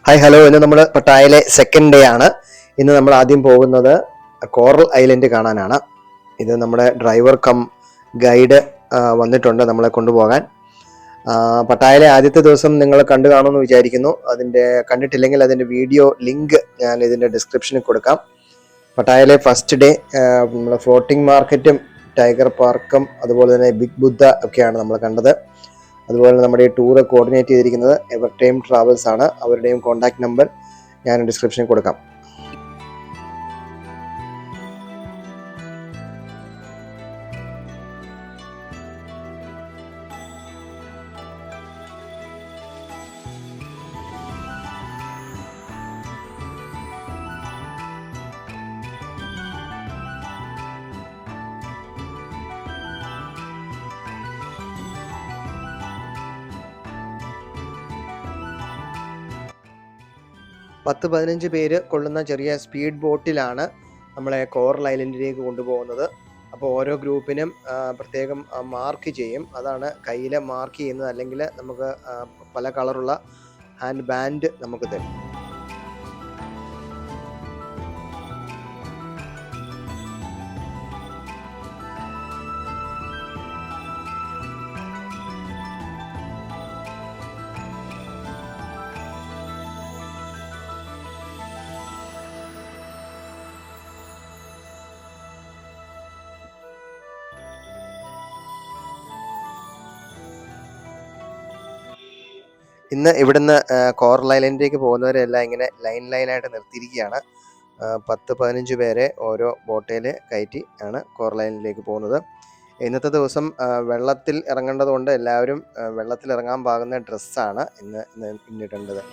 Hi hello, ഇന്ന് നമ്മൾ പട്ടായയിലെ second day ആണ്. ഇന്ന് നമ്മൾ ആദ്യം പോകുന്നത് കോറൽ ഐലൻഡ് കാണാനാണ്. ഇത് നമ്മുടെ ഡ്രൈവർ കം ഗൈഡ് വന്നിട്ടുണ്ട് നമ്മളെ കൊണ്ടുപോകാൻ. പട്ടായയിലെ ആദ്യത്തെ ദിവസം നിങ്ങൾ കണ്ടു കാണുമെന്ന് വിചാരിക്കുന്നു. കണ്ടിട്ടില്ലെങ്കിൽ അതിൻ്റെ വീഡിയോ ലിങ്ക് ഞാൻ ഇതിൻ്റെ ഡിസ്ക്രിപ്ഷനിൽ കൊടുക്കാം. പട്ടായയിലെ ഫസ്റ്റ് ഡേ നമ്മൾ ഫ്ലോട്ടിംഗ് മാർക്കറ്റും ടൈഗർ പാർക്കും അതുപോലെ തന്നെ ബിഗ് ബുദ്ധ ഒക്കെയാണ് നമ്മൾ കണ്ടത്. അതുപോലെ നമ്മുടെ ഈ ടൂറ് കോർഡിനേറ്റ് ചെയ്തിരിക്കുന്നത് എവർ ടൈം ട്രാവൽസ് ആണ്. അവരുടെയും കോൺടാക്ട് നമ്പർ ഞാൻ ഡിസ്ക്രിപ്ഷനിൽ കൊടുക്കാം. പത്ത് 15 പേര് കൊള്ളുന്ന ചെറിയ സ്പീഡ് ബോട്ടിലാണ് നമ്മളെ കോറൽ ഐലൻഡിലേക്ക് കൊണ്ടുപോകുന്നത്. അപ്പോൾ ഓരോ ഗ്രൂപ്പിനും പ്രത്യേകം മാർക്ക് ചെയ്യും. അതാണ് കയ്യിൽ മാർക്ക് ചെയ്യുന്നത്. അല്ലെങ്കിൽ നമുക്ക് പല കളറുള്ള ഹാൻഡ് ബാൻഡ് നമുക്ക് തരും. ഇന്ന് ഇവിടുന്ന് കോറൽ ഐലൻഡിലേക്ക് പോകുന്നവരെല്ലാം ഇങ്ങനെ ലൈനായിട്ട് നിർത്തിയിരിക്കുകയാണ്. 10-15 പേരെ ഓരോ ബോട്ടയിൽ കയറ്റി ആണ് കോറൽ ഐലൻഡിലേക്ക് പോകുന്നത്. ഇന്നത്തെ ദിവസം വെള്ളത്തിൽ ഇറങ്ങേണ്ടതുകൊണ്ട് എല്ലാവരും വെള്ളത്തിൽ ഇറങ്ങാൻ പാകുന്ന ഡ്രസ്സാണ് ഇന്നിടേണ്ടത്.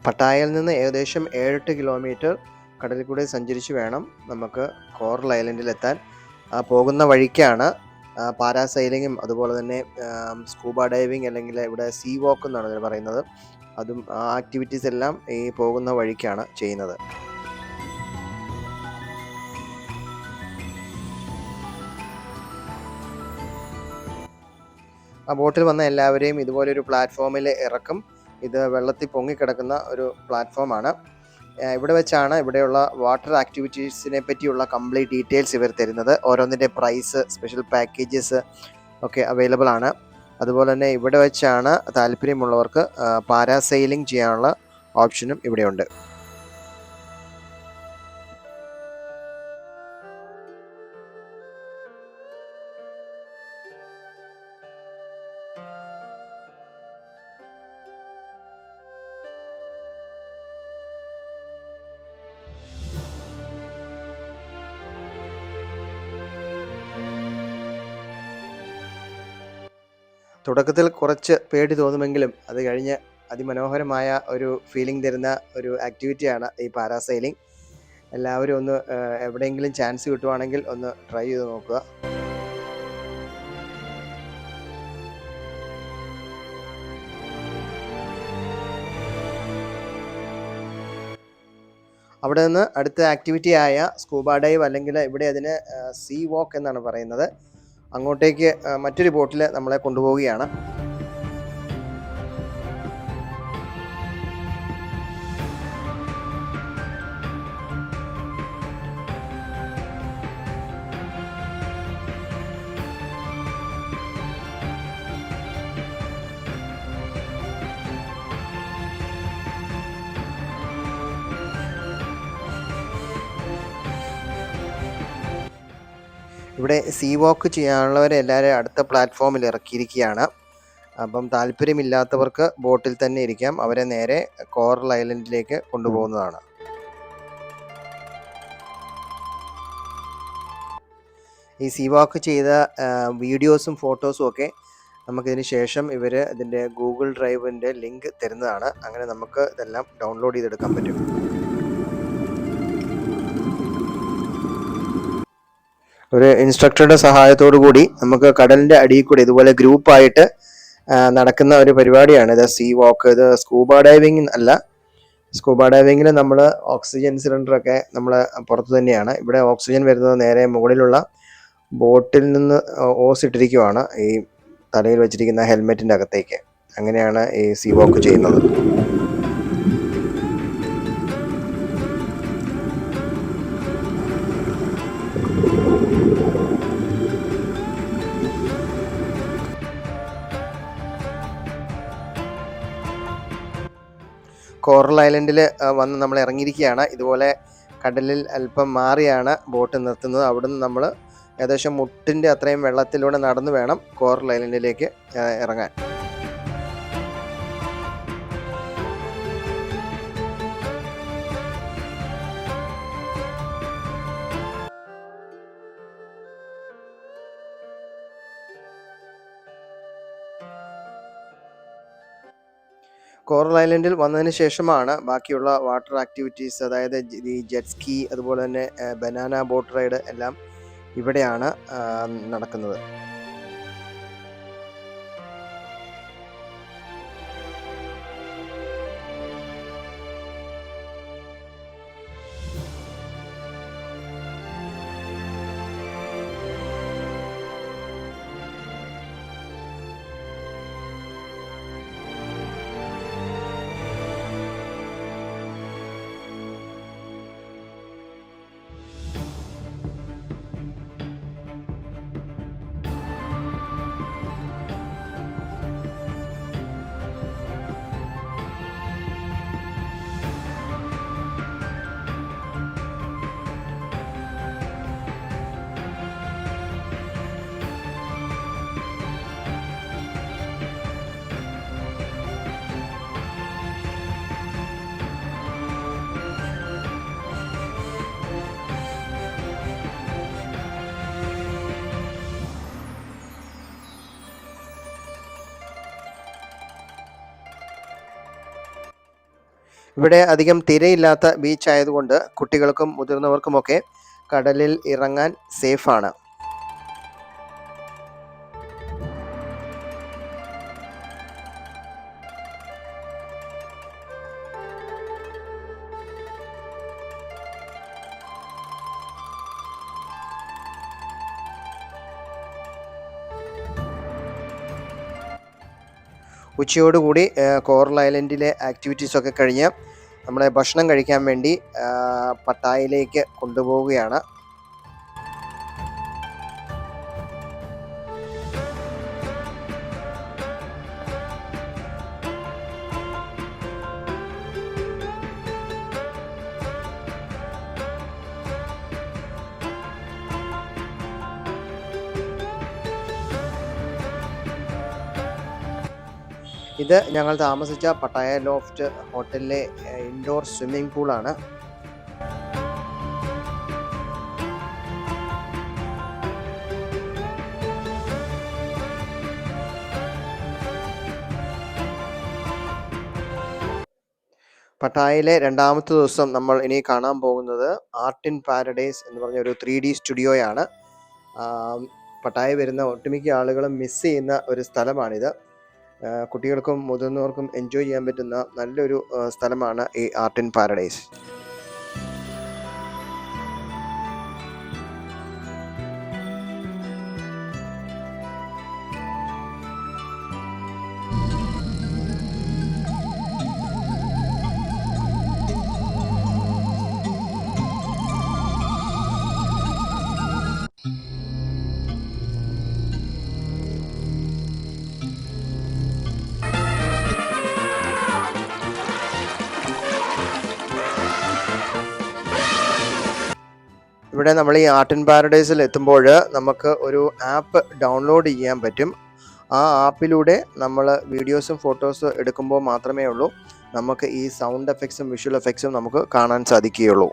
പട്ടായയിൽ നിന്ന് ഏകദേശം 7-8 കിലോമീറ്റർ കടലിൽ കൂടെ സഞ്ചരിച്ച് വേണം നമുക്ക് കോറൽ ഐലൻഡിലെത്താൻ. പോകുന്ന വഴിക്കാണ് പാരാസൈലിങ്ങും അതുപോലെ തന്നെ സ്കൂബ ഡൈവിങ് അല്ലെങ്കിൽ ഇവിടെ സീ വാക്ക് എന്നാണ് ഇതിന് പറയുന്നത്. അതും ആ ആക്ടിവിറ്റീസ് എല്ലാം ഈ പോകുന്ന വഴിക്കാണ് ചെയ്യുന്നത്. ആ ബോട്ടിൽ വന്ന എല്ലാവരെയും ഇതുപോലൊരു പ്ലാറ്റ്ഫോമിൽ ഇറക്കും. ഇത് വെള്ളത്തിൽ പൊങ്ങിക്കിടക്കുന്ന ഒരു പ്ലാറ്റ്ഫോമാണ്. ഇവിടെ വെച്ചാണ് ഇവിടെയുള്ള വാട്ടർ ആക്ടിവിറ്റീസിനെ പറ്റിയുള്ള കംപ്ലീറ്റ് ഡീറ്റെയിൽസ് ഇവർ തരുന്നത്. ഓരോന്നിൻ്റെ പ്രൈസ്, സ്പെഷ്യൽ പാക്കേജസ് ഒക്കെ അവൈലബിൾ ആണ്. അതുപോലെ തന്നെ ഇവിടെ വെച്ചാണ് താല്പര്യമുള്ളവർക്ക് പാരാസെയിലിംഗ് ചെയ്യാനുള്ള ഓപ്ഷനും ഇവിടെയുണ്ട്. തുടക്കത്തിൽ കുറച്ച് പേടി തോന്നുമെങ്കിലും അത് കഴിഞ്ഞ് അതിമനോഹരമായ ഒരു ഫീലിംഗ് തരുന്ന ഒരു ആക്ടിവിറ്റിയാണ് ഈ പാരാസൈലിംഗ്. എല്ലാവരും ഒന്ന് എവിടെയെങ്കിലും ചാൻസ് കിട്ടുവാണെങ്കിൽ ഒന്ന് ട്രൈ ചെയ്ത് നോക്കുക. അവിടെ നിന്ന് അടുത്ത ആക്ടിവിറ്റിയായ സ്കൂബ ഡൈവ് അല്ലെങ്കിൽ ഇവിടെ അതിന് സീ വാക്ക് എന്നാണ് പറയുന്നത്. അങ്ങോട്ടേക്ക് മറ്റൊരു ബോട്ടിൽ നമ്മളെ കൊണ്ടുപോവുകയാണ്. ഇവിടെ സീ വാക്ക് ചെയ്യാനുള്ളവരെ എല്ലാവരും അടുത്ത പ്ലാറ്റ്ഫോമിൽ ഇറക്കിയിരിക്കുകയാണ്. അപ്പം താല്പര്യമില്ലാത്തവർക്ക് ബോട്ടിൽ തന്നെ ഇരിക്കാം. അവരെ നേരെ കോറൽ ഐലൻഡിലേക്ക് കൊണ്ടുപോകുന്നതാണ്. ഈ സീ വാക്ക് ചെയ്ത വീഡിയോസും ഫോട്ടോസും ഒക്കെ നമുക്കിതിന് ശേഷം ഇവർ ഇതിൻ്റെ ഗൂഗിൾ ഡ്രൈവിൻ്റെ ലിങ്ക് തരുന്നതാണ്. അങ്ങനെ നമുക്ക് ഇതെല്ലാം ഡൗൺലോഡ് ചെയ്തെടുക്കാൻ പറ്റും. ഒരു ഇൻസ്ട്രക്ടറുടെ സഹായത്തോടു കൂടി നമുക്ക് കടലിൻ്റെ അടിയിൽ കൂടി ഇതുപോലെ ഗ്രൂപ്പായിട്ട് നടക്കുന്ന ഒരു പരിപാടിയാണ് ഇത് സീ വാക്ക്. ഇത് സ്കൂബ ഡൈവിംഗ് അല്ല. സ്കൂബ ഡൈവിങ്ങിൽ നമ്മൾ ഓക്സിജൻ സിലിണ്ടറൊക്കെ നമ്മൾ പുറത്ത് തന്നെയാണ്. ഇവിടെ ഓക്സിജൻ വരുന്നത് നേരെ മുകളിലുള്ള ബോട്ടിൽ നിന്ന് ഓസ് ഇട്ടിരിക്കുവാണ് ഈ തലയിൽ വെച്ചിരിക്കുന്ന ഹെൽമെറ്റിൻ്റെ അകത്തേക്ക്. അങ്ങനെയാണ് ഈ സീ വാക്ക് ചെയ്യുന്നത്. കോറൽ ഐലൻഡിൽ വന്ന് നമ്മൾ ഇറങ്ങിയിരിക്കുകയാണ്. ഇതുപോലെ കടലിൽ അല്പം മാറിയാണ് ബോട്ട് നിർത്തുന്നത്. അവിടുന്ന് നമ്മൾ ഏകദേശം മുട്ടിൻ്റെ അത്രയും വെള്ളത്തിലൂടെ നടന്നു വേണം കോറൽ ഐലൻഡിലേക്ക് ഇറങ്ങാൻ. കോറൽ ഐലൻഡിൽ വന്നതിന് ശേഷമാണ് ബാക്കിയുള്ള വാട്ടർ ആക്ടിവിറ്റീസ്, അതായത് ഈ ജെറ്റ് സ്കീ, അതുപോലെ തന്നെ ബനാന ബോട്ട് റൈഡ് എല്ലാം ഇവിടെയാണ് നടക്കുന്നത്. ഇവിടെ അധികം തിരയില്ലാത്ത ബീച്ച് ആയതുകൊണ്ട് കുട്ടികൾക്കും മുതിർന്നവർക്കുമൊക്കെ കടലിൽ ഇറങ്ങാൻ സേഫാണ്. ഉച്ചയോടുകൂടി കോറൽ ഐലൻഡിലെ ആക്ടിവിറ്റീസൊക്കെ കഴിഞ്ഞ് നമ്മളെ ഭക്ഷണം കഴിക്കാൻ വേണ്ടി പട്ടായയിലേക്ക് കൊണ്ടുപോവുകയാണ്. ഇത് ഞങ്ങൾ താമസിച്ച പട്ടായ ലോഫ്റ്റ് ഹോട്ടലിലെ ഇൻഡോർ സ്വിമ്മിംഗ് പൂളാണ്. പട്ടായയിലെ രണ്ടാമത്തെ ദിവസം നമ്മൾ ഇനി കാണാൻ പോകുന്നത് ആർട്ട് ഇൻ പാരഡൈസ് എന്ന് പറഞ്ഞ ഒരു 3D സ്റ്റുഡിയോയാണ്. പട്ടായ വരുന്ന ഒട്ടുമിക്ക ആളുകളും മിസ് ചെയ്യുന്ന ഒരു സ്ഥലമാണിത്. കുട്ടികൾക്കും മുതിർന്നവർക്കും എൻജോയ് ചെയ്യാൻ പറ്റുന്ന നല്ലൊരു സ്ഥലമാണ് ഈ ആർട്ട് ഇൻ പാരഡൈസ്. ഇവിടെ നമ്മൾ ഈ ആർട്ട് ഇൻ പാരഡൈസിൽ എത്തുമ്പോൾ നമുക്ക് ഒരു ആപ്പ് ഡൗൺലോഡ് ചെയ്യാൻ പറ്റും. ആ ആപ്പിലൂടെ നമ്മൾ വീഡിയോസും ഫോട്ടോസും എടുക്കുമ്പോൾ മാത്രമേ ഉള്ളൂ നമുക്ക് ഈ സൗണ്ട് എഫക്ട്സും വിഷ്വൽ എഫക്ട്സും നമുക്ക് കാണാൻ സാധിക്കുകയുള്ളൂ.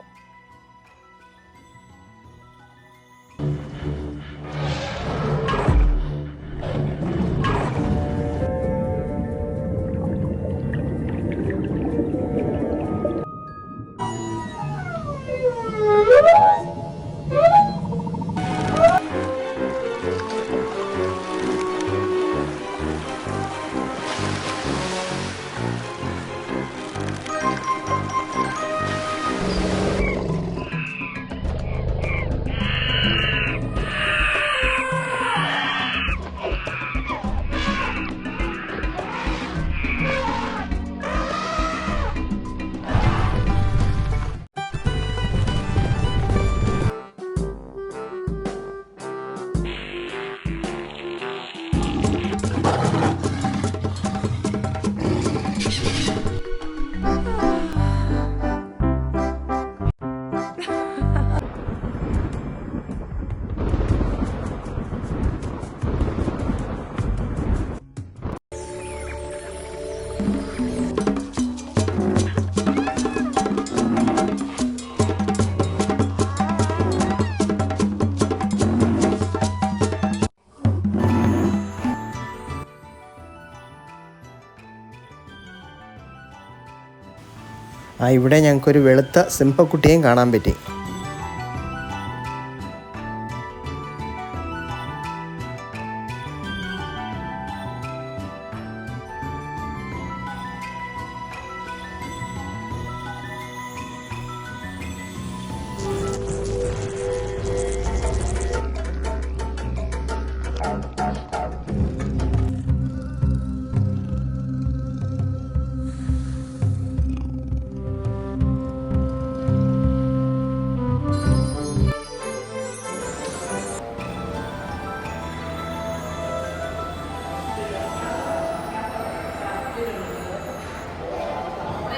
ഇവിടെ ഞങ്ങൾക്കൊരു വെളുത്ത സിംഹക്കുട്ടിയെയും കാണാൻ പറ്റി.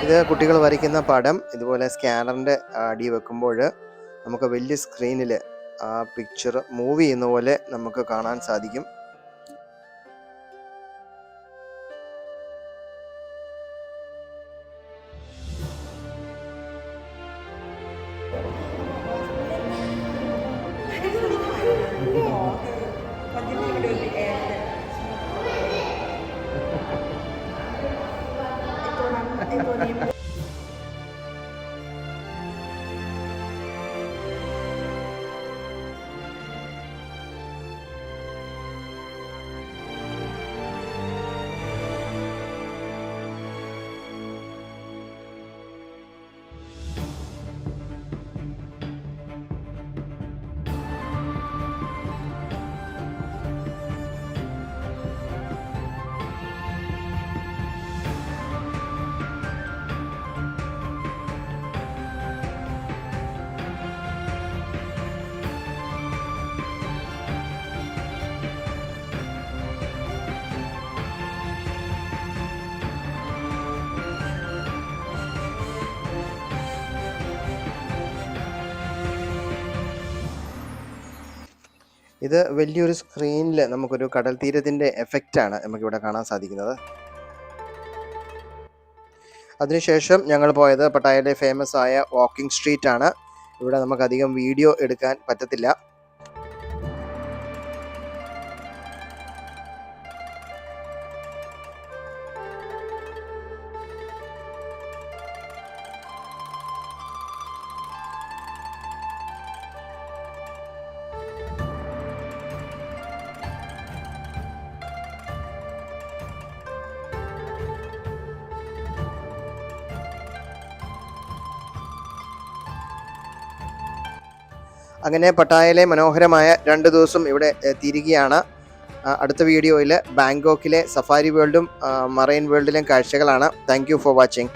ഇത് കുട്ടികൾ വരയ്ക്കുന്ന പടം ഇതുപോലെ സ്കാനറിൻ്റെ അടി വെക്കുമ്പോൾ നമുക്ക് വലിയ സ്ക്രീനിൽ ആ പിക്ചർ മൂവ് ചെയ്യുന്ന പോലെ നമുക്ക് കാണാൻ സാധിക്കും. ഇത് വലിയൊരു സ്ക്രീനിൽ നമുക്കൊരു കടൽ തീരത്തിൻ്റെ എഫക്റ്റാണ് നമുക്കിവിടെ കാണാൻ സാധിക്കുന്നത്. അതിനുശേഷം ഞങ്ങൾ പോയത് പട്ടായയിലെ ഫേമസ് ആയ വാക്കിംഗ് സ്ട്രീറ്റ് ആണ്. ഇവിടെ നമുക്കധികം വീഡിയോ എടുക്കാൻ പറ്റത്തില്ല. അങ്ങനെ പട്ടായയിലെ മനോഹരമായ 2 ദിവസം ഇവിടെ തിരികെയാണ്. അടുത്ത വീഡിയോയിൽ ബാങ്കോക്കിലെ സഫാരി വേൾഡും മറൈൻ വേൾഡിലെയും കാഴ്ചകളാണ്. Thank you for watching.